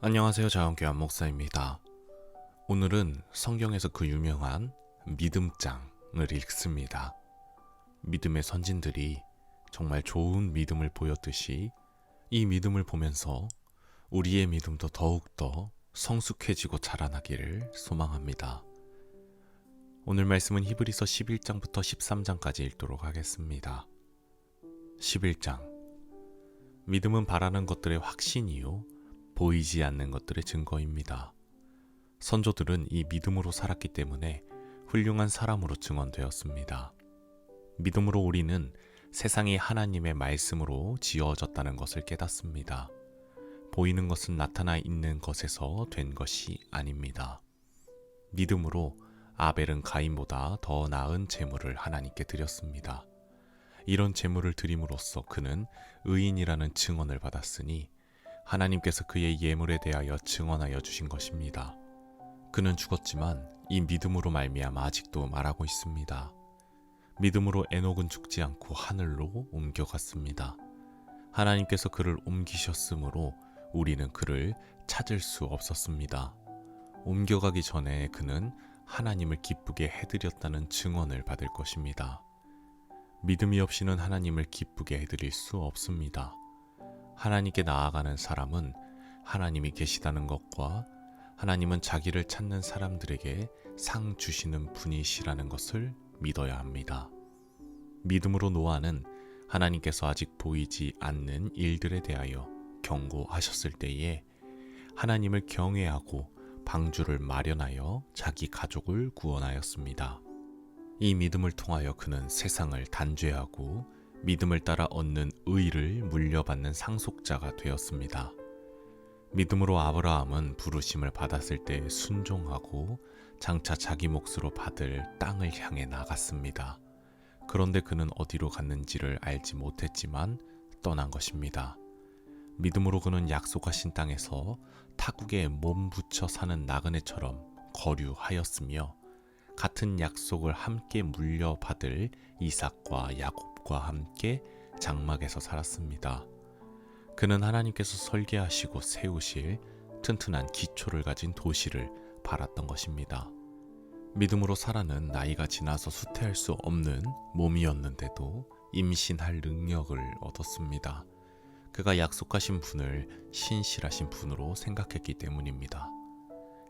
안녕하세요. 자연교회 목사입니다. 오늘은 성경에서 그 유명한 믿음장을 읽습니다. 믿음의 선진들이 정말 좋은 믿음을 보였듯이 이 믿음을 보면서 우리의 믿음도 더욱더 성숙해지고 자라나기를 소망합니다. 오늘 말씀은 히브리서 11장부터 13장까지 읽도록 하겠습니다. 11장. 믿음은 바라는 것들의 확신이요 보이지 않는 것들의 증거입니다. 선조들은 이 믿음으로 살았기 때문에 훌륭한 사람으로 증언되었습니다. 믿음으로 우리는 세상이 하나님의 말씀으로 지어졌다는 것을 깨닫습니다. 보이는 것은 나타나 있는 것에서 된 것이 아닙니다. 믿음으로 아벨은 가인보다 더 나은 제물을 하나님께 드렸습니다. 이런 제물을 드림으로써 그는 의인이라는 증언을 받았으니 하나님께서 그의 예물에 대하여 증언하여 주신 것입니다. 그는 죽었지만 이 믿음으로 말미암아 아직도 말하고 있습니다. 믿음으로 에녹은 죽지 않고 하늘로 옮겨갔습니다. 하나님께서 그를 옮기셨으므로 우리는 그를 찾을 수 없었습니다. 옮겨가기 전에 그는 하나님을 기쁘게 해드렸다는 증언을 받을 것입니다. 믿음이 없이는 하나님을 기쁘게 해드릴 수 없습니다. 하나님께 나아가는 사람은 하나님이 계시다는 것과 하나님은 자기를 찾는 사람들에게 상 주시는 분이시라는 것을 믿어야 합니다. 믿음으로 노아는 하나님께서 아직 보이지 않는 일들에 대하여 경고하셨을 때에 하나님을 경외하고 방주를 마련하여 자기 가족을 구원하였습니다. 이 믿음을 통하여 그는 세상을 단죄하고 믿음을 따라 얻는 의를 물려받는 상속자가 되었습니다. 믿음으로 아브라함은 부르심을 받았을 때 순종하고 장차 자기 몫으로 받을 땅을 향해 나갔습니다. 그런데 그는 어디로 갔는지를 알지 못했지만 떠난 것입니다. 믿음으로 그는 약속하신 땅에서 타국에 몸 붙여 사는 나그네처럼 거류하였으며 같은 약속을 함께 물려받을 이삭과 야곱과 함께 장막에서 살았습니다. 그는 하나님께서 설계하시고 세우실 튼튼한 기초를 가진 도시를 바랐던 것입니다. 믿음으로 사라는 나이가 지나서 수태할 수 없는 몸이었는데도 임신할 능력을 얻었습니다. 그가 약속하신 분을 신실하신 분으로 생각했기 때문입니다.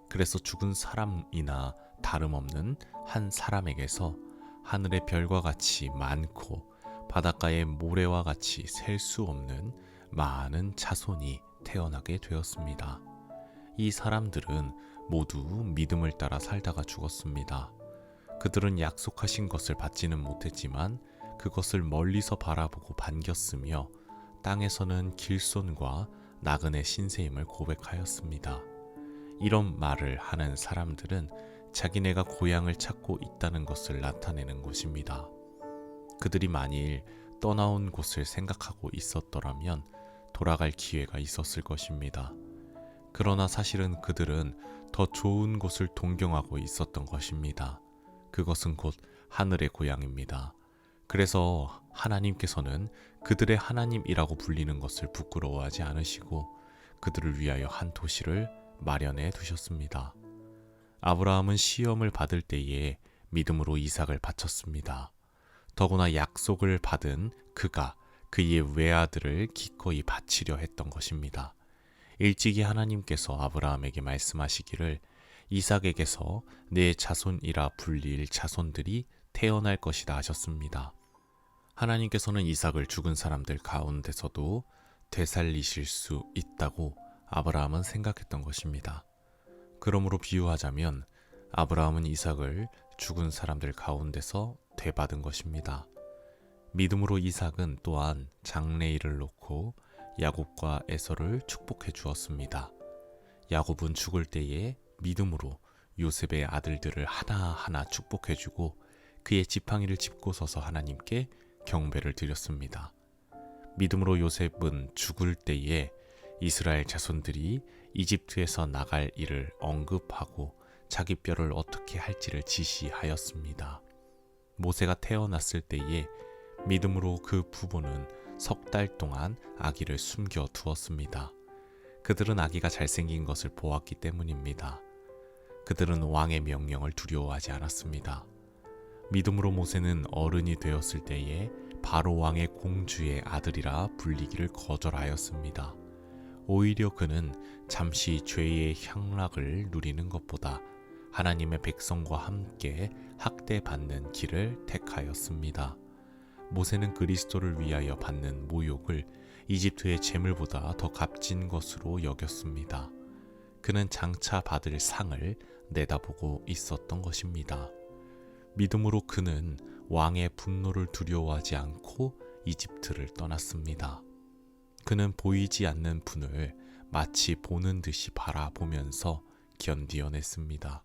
그래서 죽은 사람이나 다름없는 한 사람에게서 하늘의 별과 같이 많고 바닷가의 모래와 같이 셀 수 없는 많은 자손이 태어나게 되었습니다. 이 사람들은 모두 믿음을 따라 살다가 죽었습니다. 그들은 약속하신 것을 받지는 못했지만 그것을 멀리서 바라보고 반겼으며 땅에서는 길손과 나그네 신세임을 고백하였습니다. 이런 말을 하는 사람들은 자기네가 고향을 찾고 있다는 것을 나타내는 것입니다. 그들이 만일 떠나온 곳을 생각하고 있었더라면 돌아갈 기회가 있었을 것입니다. 그러나 사실은 그들은 더 좋은 곳을 동경하고 있었던 것입니다. 그것은 곧 하늘의 고향입니다. 그래서 하나님께서는 그들의 하나님이라고 불리는 것을 부끄러워하지 않으시고 그들을 위하여 한 도시를 마련해 두셨습니다. 아브라함은 시험을 받을 때에 믿음으로 이삭을 바쳤습니다. 더구나 약속을 받은 그가 그의 외아들을 기꺼이 바치려 했던 것입니다. 일찍이 하나님께서 아브라함에게 말씀하시기를 이삭에게서 내 자손이라 불릴 자손들이 태어날 것이다 하셨습니다. 하나님께서는 이삭을 죽은 사람들 가운데서도 되살리실 수 있다고 아브라함은 생각했던 것입니다. 그러므로 비유하자면 아브라함은 이삭을 죽은 사람들 가운데서 되받은 것입니다. 믿음으로 이삭은 또한 장래일을 놓고 야곱과 에서를 축복해 주었습니다. 야곱은 죽을 때에 믿음으로 요셉의 아들들을 하나하나 축복해 주고 그의 지팡이를 짚고 서서 하나님께 경배를 드렸습니다. 믿음으로 요셉은 죽을 때에 이스라엘 자손들이 이집트에서 나갈 일을 언급하고 자기 뼈를 어떻게 할지를 지시하였습니다. 모세가 태어났을 때에 믿음으로 그 부모는 석 달 동안 아기를 숨겨 두었습니다. 그들은 아기가 잘생긴 것을 보았기 때문입니다. 그들은 왕의 명령을 두려워하지 않았습니다. 믿음으로 모세는 어른이 되었을 때에 바로 왕의 공주의 아들이라 불리기를 거절하였습니다. 오히려 그는 잠시 죄의 향락을 누리는 것보다 하나님의 백성과 함께 학대받는 길을 택하였습니다. 모세는 그리스도를 위하여 받는 모욕을 이집트의 재물보다 더 값진 것으로 여겼습니다. 그는 장차 받을 상을 내다보고 있었던 것입니다. 믿음으로 그는 왕의 분노를 두려워하지 않고 이집트를 떠났습니다. 그는 보이지 않는 분을 마치 보는 듯이 바라보면서 견디어냈습니다.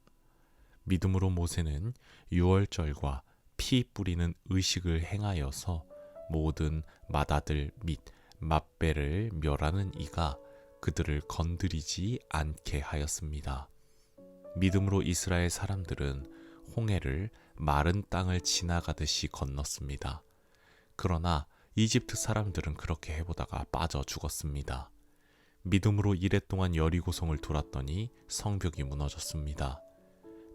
믿음으로 모세는 유월절과 피 뿌리는 의식을 행하여서 모든 맏아들 및 맏배를 멸하는 이가 그들을 건드리지 않게 하였습니다. 믿음으로 이스라엘 사람들은 홍해를 마른 땅을 지나가듯이 건넜습니다. 그러나 이집트 사람들은 그렇게 해보다가 빠져 죽었습니다. 믿음으로 이랫동안 여리고성을 돌았더니 성벽이 무너졌습니다.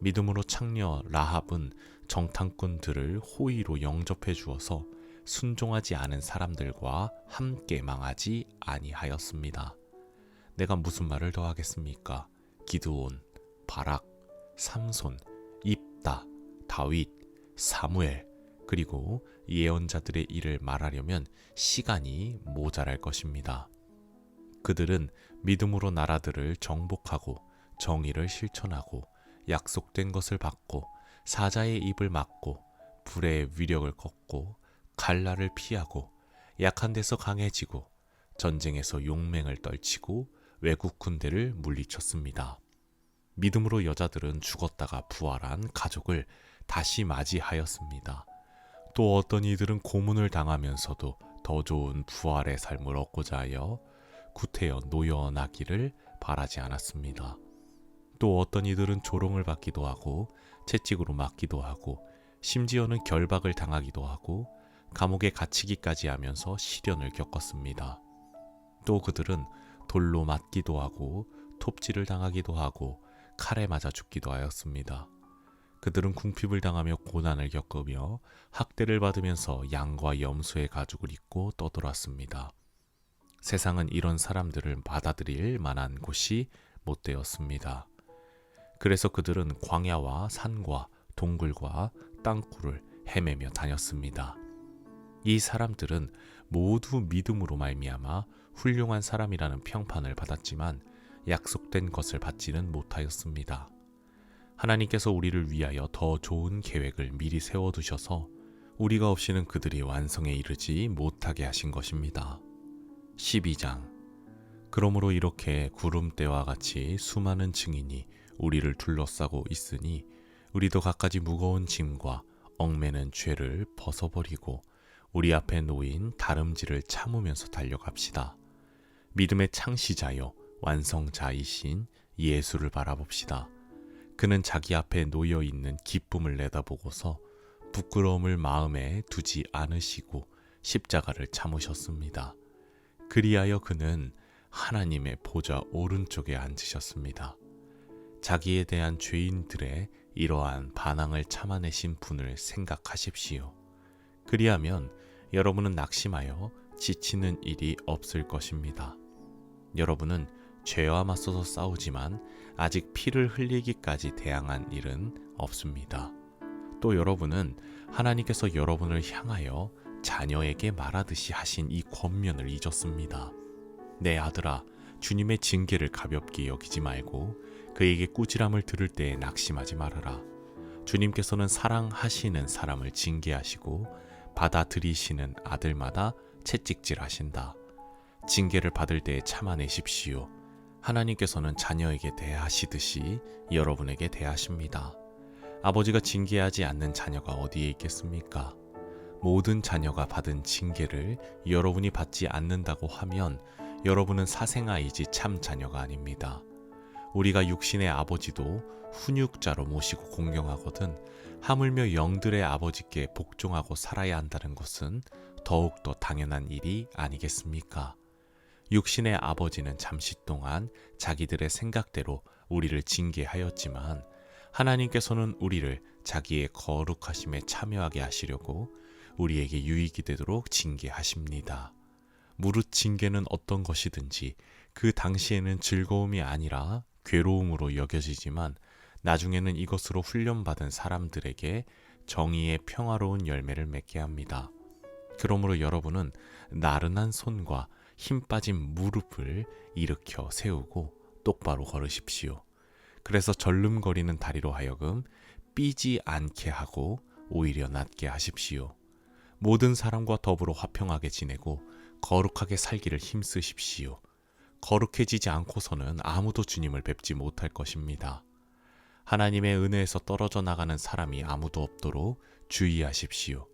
믿음으로 창녀 라합은 정탐꾼들을 호의로 영접해 주어서 순종하지 않은 사람들과 함께 망하지 아니하였습니다. 내가 무슨 말을 더 하겠습니까? 기드온, 바락, 삼손, 입다, 다윗, 사무엘, 그리고 예언자들의 일을 말하려면 시간이 모자랄 것입니다. 그들은 믿음으로 나라들을 정복하고 정의를 실천하고 약속된 것을 받고 사자의 입을 막고 불의 위력을 꺾고 갈라를 피하고 약한 데서 강해지고 전쟁에서 용맹을 떨치고 외국 군대를 물리쳤습니다. 믿음으로 여자들은 죽었다가 부활한 가족을 다시 맞이하였습니다. 또 어떤 이들은 고문을 당하면서도 더 좋은 부활의 삶을 얻고자 하여 구태여 노연하기를 바라지 않았습니다. 또 어떤 이들은 조롱을 받기도 하고 채찍으로 맞기도 하고 심지어는 결박을 당하기도 하고 감옥에 갇히기까지 하면서 시련을 겪었습니다. 또 그들은 돌로 맞기도 하고 톱질을 당하기도 하고 칼에 맞아 죽기도 하였습니다. 그들은 궁핍을 당하며 고난을 겪으며 학대를 받으면서 양과 염소의 가죽을 입고 떠돌았습니다. 세상은 이런 사람들을 받아들일 만한 곳이 못 되었습니다. 그래서 그들은 광야와 산과 동굴과 땅굴을 헤매며 다녔습니다. 이 사람들은 모두 믿음으로 말미암아 훌륭한 사람이라는 평판을 받았지만 약속된 것을 받지는 못하였습니다. 하나님께서 우리를 위하여 더 좋은 계획을 미리 세워두셔서 우리가 없이는 그들이 완성에 이르지 못하게 하신 것입니다. 12장. 그러므로 이렇게 구름대와 같이 수많은 증인이 우리를 둘러싸고 있으니 우리도 갖가지 무거운 짐과 얽매는 죄를 벗어버리고 우리 앞에 놓인 다름질을 참으면서 달려갑시다. 믿음의 창시자요 완성자이신 예수를 바라봅시다. 그는 자기 앞에 놓여있는 기쁨을 내다보고서 부끄러움을 마음에 두지 않으시고 십자가를 참으셨습니다. 그리하여 그는 하나님의 보좌 오른쪽에 앉으셨습니다. 자기에 대한 죄인들의 이러한 반항을 참아내신 분을 생각하십시오. 그리하면 여러분은 낙심하여 지치는 일이 없을 것입니다. 여러분은 죄와 맞서서 싸우지만 아직 피를 흘리기까지 대항한 일은 없습니다. 또 여러분은 하나님께서 여러분을 향하여 자녀에게 말하듯이 하신 이 권면을 잊었습니다. 내 아들아, 주님의 징계를 가볍게 여기지 말고 그에게 꾸지람을 들을 때에 낙심하지 말아라. 주님께서는 사랑하시는 사람을 징계하시고 받아들이시는 아들마다 채찍질하신다. 징계를 받을 때에 참아내십시오. 하나님께서는 자녀에게 대하시듯이 여러분에게 대하십니다. 아버지가 징계하지 않는 자녀가 어디에 있겠습니까? 모든 자녀가 받은 징계를 여러분이 받지 않는다고 하면 여러분은 사생아이지 참 자녀가 아닙니다. 우리가 육신의 아버지도 훈육자로 모시고 공경하거든 하물며 영들의 아버지께 복종하고 살아야 한다는 것은 더욱더 당연한 일이 아니겠습니까? 육신의 아버지는 잠시 동안 자기들의 생각대로 우리를 징계하였지만 하나님께서는 우리를 자기의 거룩하심에 참여하게 하시려고 우리에게 유익이 되도록 징계하십니다. 무릇 징계는 어떤 것이든지 그 당시에는 즐거움이 아니라 괴로움으로 여겨지지만 나중에는 이것으로 훈련받은 사람들에게 정의의 평화로운 열매를 맺게 합니다. 그러므로 여러분은 나른한 손과 힘 빠진 무릎을 일으켜 세우고 똑바로 걸으십시오. 그래서 절름거리는 다리로 하여금 삐지 않게 하고 오히려 낫게 하십시오. 모든 사람과 더불어 화평하게 지내고 거룩하게 살기를 힘쓰십시오. 거룩해지지 않고서는 아무도 주님을 뵙지 못할 것입니다. 하나님의 은혜에서 떨어져 나가는 사람이 아무도 없도록 주의하십시오.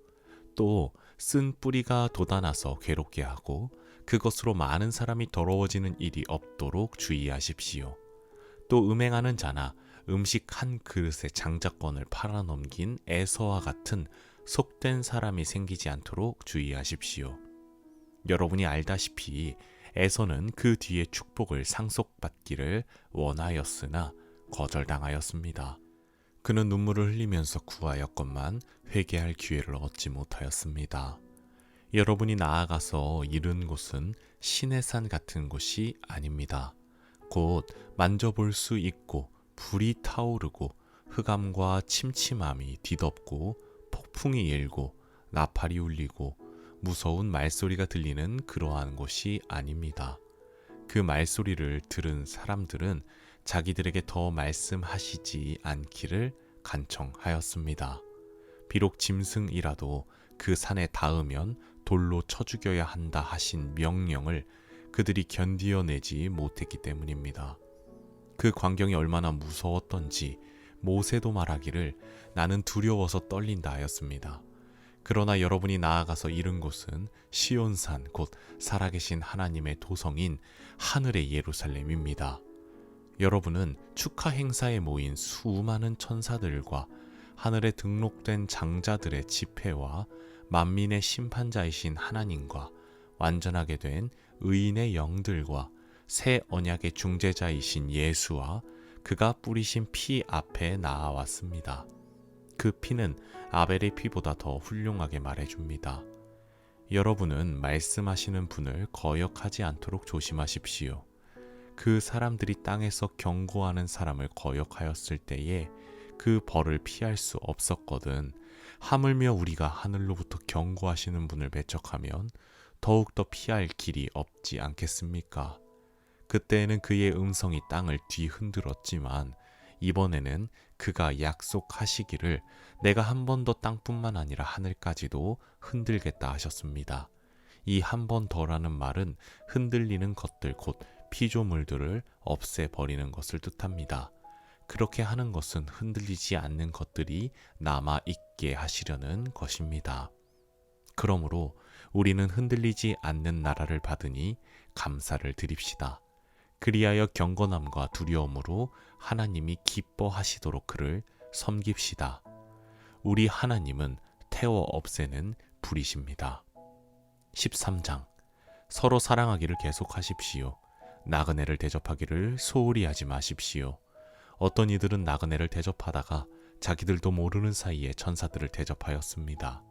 또 쓴 뿌리가 돋아나서 괴롭게 하고 그것으로 많은 사람이 더러워지는 일이 없도록 주의하십시오. 또 음행하는 자나 음식 한 그릇의 장자권을 팔아넘긴 에서와 같은 속된 사람이 생기지 않도록 주의하십시오. 여러분이 알다시피 에서는 그 뒤에 축복을 상속받기를 원하였으나 거절당하였습니다. 그는 눈물을 흘리면서 구하였건만 회개할 기회를 얻지 못하였습니다. 여러분이 나아가서 이른 곳은 신의 산 같은 곳이 아닙니다. 곧 만져볼 수 있고 불이 타오르고 흑암과 침침함이 뒤덮고 폭풍이 일고 나팔이 울리고 무서운 말소리가 들리는 그러한 곳이 아닙니다. 그 말소리를 들은 사람들은 자기들에게 더 말씀하시지 않기를 간청하였습니다. 비록 짐승이라도 그 산에 닿으면 돌로 쳐 죽여야 한다 하신 명령을 그들이 견디어내지 못했기 때문입니다. 그 광경이 얼마나 무서웠던지 모세도 말하기를 나는 두려워서 떨린다 하였습니다. 그러나 여러분이 나아가서 이른 곳은 시온산 곧 살아계신 하나님의 도성인 하늘의 예루살렘입니다. 여러분은 축하 행사에 모인 수많은 천사들과 하늘에 등록된 장자들의 집회와 만민의 심판자이신 하나님과 완전하게 된 의인의 영들과 새 언약의 중재자이신 예수와 그가 뿌리신 피 앞에 나아왔습니다. 그 피는 아벨의 피보다 더 훌륭하게 말해줍니다. 여러분은 말씀하시는 분을 거역하지 않도록 조심하십시오. 그 사람들이 땅에서 경고하는 사람을 거역하였을 때에 그 벌을 피할 수 없었거든. 하물며 우리가 하늘로부터 경고하시는 분을 배척하면 더욱더 피할 길이 없지 않겠습니까? 그때에는 그의 음성이 땅을 뒤흔들었지만 이번에는 그가 약속하시기를 내가 한 번 더 땅뿐만 아니라 하늘까지도 흔들겠다 하셨습니다. 이 한 번 더라는 말은 흔들리는 것들 곧 피조물들을 없애버리는 것을 뜻합니다. 그렇게 하는 것은 흔들리지 않는 것들이 남아있게 하시려는 것입니다. 그러므로 우리는 흔들리지 않는 나라를 받으니 감사를 드립시다. 그리하여 경건함과 두려움으로 하나님이 기뻐하시도록 그를 섬깁시다. 우리 하나님은 태워 없애는 불이십니다. 13장 서로 사랑하기를 계속하십시오. 나그네를 대접하기를 소홀히 하지 마십시오. 어떤 이들은 나그네를 대접하다가 자기들도 모르는 사이에 천사들을 대접하였습니다.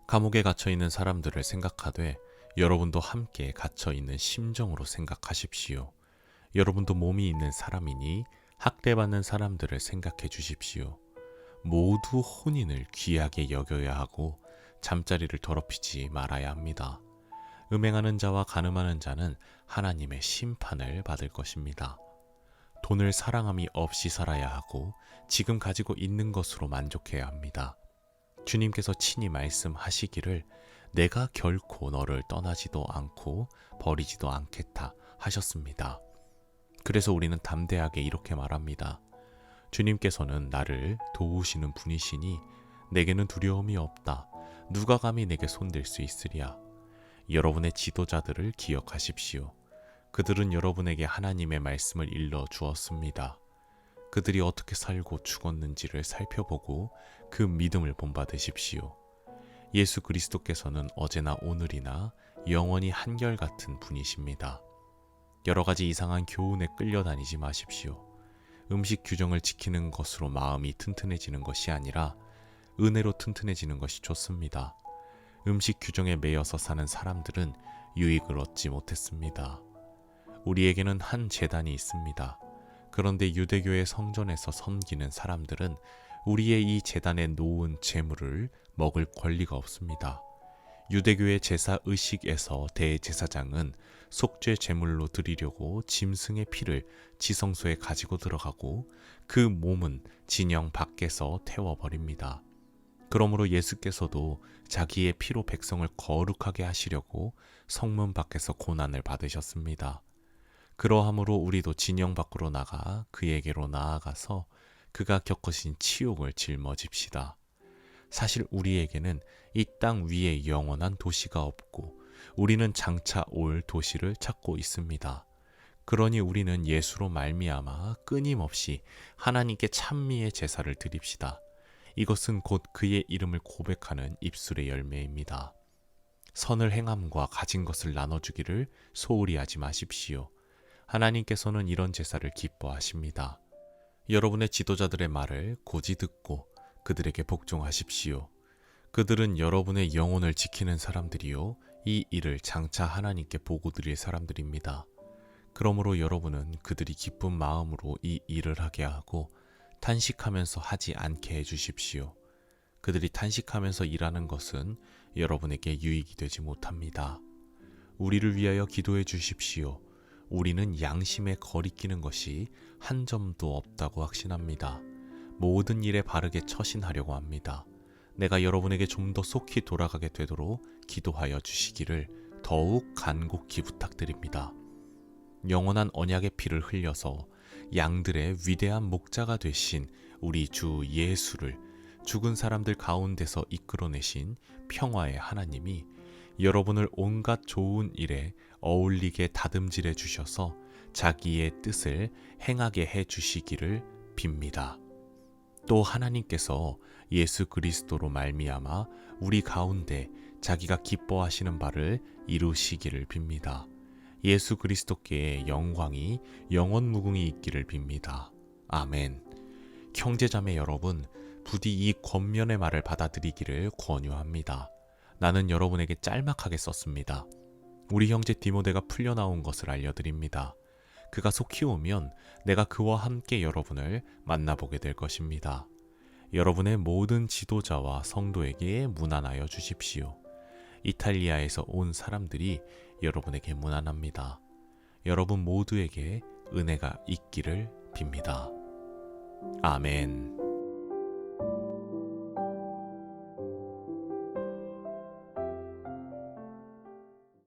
감옥에 갇혀있는 사람들을 생각하되 여러분도 함께 갇혀있는 심정으로 생각하십시오. 여러분도 몸이 있는 사람이니 학대받는 사람들을 생각해 주십시오. 모두 혼인을 귀하게 여겨야 하고 잠자리를 더럽히지 말아야 합니다. 음행하는 자와 간음하는 자는 하나님의 심판을 받을 것입니다. 돈을 사랑함이 없이 살아야 하고 지금 가지고 있는 것으로 만족해야 합니다. 주님께서 친히 말씀하시기를 내가 결코 너를 떠나지도 않고 버리지도 않겠다 하셨습니다. 그래서 우리는 담대하게 이렇게 말합니다. 주님께서는 나를 도우시는 분이시니 내게는 두려움이 없다. 누가 감히 내게 손댈 수 있으랴. 여러분의 지도자들을 기억하십시오. 그들은 여러분에게 하나님의 말씀을 일러 주었습니다. 그들이 어떻게 살고 죽었는지를 살펴보고 그 믿음을 본받으십시오. 예수 그리스도께서는 어제나 오늘이나 영원히 한결같은 분이십니다. 여러 가지 이상한 교훈에 끌려다니지 마십시오. 음식 규정을 지키는 것으로 마음이 튼튼해지는 것이 아니라 은혜로 튼튼해지는 것이 좋습니다. 음식 규정에 매여서 사는 사람들은 유익을 얻지 못했습니다. 우리에게는 한 제단이 있습니다. 그런데 유대교의 성전에서 섬기는 사람들은 우리의 이 제단에 놓은 제물을 먹을 권리가 없습니다. 유대교의 제사 의식에서 대제사장은 속죄 제물로 드리려고 짐승의 피를 지성소에 가지고 들어가고 그 몸은 진영 밖에서 태워버립니다. 그러므로 예수께서도 자기의 피로 백성을 거룩하게 하시려고 성문 밖에서 고난을 받으셨습니다. 그러함으로 우리도 진영 밖으로 나가 그에게로 나아가서 그가 겪으신 치욕을 짊어집시다. 사실 우리에게는 이 땅 위에 영원한 도시가 없고 우리는 장차 올 도시를 찾고 있습니다. 그러니 우리는 예수로 말미암아 끊임없이 하나님께 찬미의 제사를 드립시다. 이것은 곧 그의 이름을 고백하는 입술의 열매입니다. 선을 행함과 가진 것을 나눠주기를 소홀히 하지 마십시오. 하나님께서는 이런 제사를 기뻐하십니다. 여러분의 지도자들의 말을 고지 듣고 그들에게 복종하십시오. 그들은 여러분의 영혼을 지키는 사람들이요, 이 일을 장차 하나님께 보고 드릴 사람들입니다. 그러므로 여러분은 그들이 기쁜 마음으로 이 일을 하게 하고 탄식하면서 하지 않게 해주십시오. 그들이 탄식하면서 일하는 것은 여러분에게 유익이 되지 못합니다. 우리를 위하여 기도해 주십시오. 우리는 양심에 거리끼는 것이 한 점도 없다고 확신합니다. 모든 일에 바르게 처신하려고 합니다. 내가 여러분에게 좀 더 속히 돌아가게 되도록 기도하여 주시기를 더욱 간곡히 부탁드립니다. 영원한 언약의 피를 흘려서 양들의 위대한 목자가 되신 우리 주 예수를 죽은 사람들 가운데서 이끌어내신 평화의 하나님이 여러분을 온갖 좋은 일에 어울리게 다듬질해 주셔서 자기의 뜻을 행하게 해 주시기를 빕니다. 또 하나님께서 예수 그리스도로 말미암아 우리 가운데 자기가 기뻐하시는 바를 이루시기를 빕니다. 예수 그리스도께 영광이 영원 무궁히 있기를 빕니다. 아멘. 형제자매 여러분, 부디 이 권면의 말을 받아들이기를 권유합니다. 나는 여러분에게 짤막하게 썼습니다. 우리 형제 디모데가 풀려나온 것을 알려드립니다. 그가 속히 오면 내가 그와 함께 여러분을 만나보게 될 것입니다. 여러분의 모든 지도자와 성도에게 문안하여 주십시오. 이탈리아에서 온 사람들이 여러분에게 문안합니다. 여러분 모두에게 은혜가 있기를 빕니다. 아멘.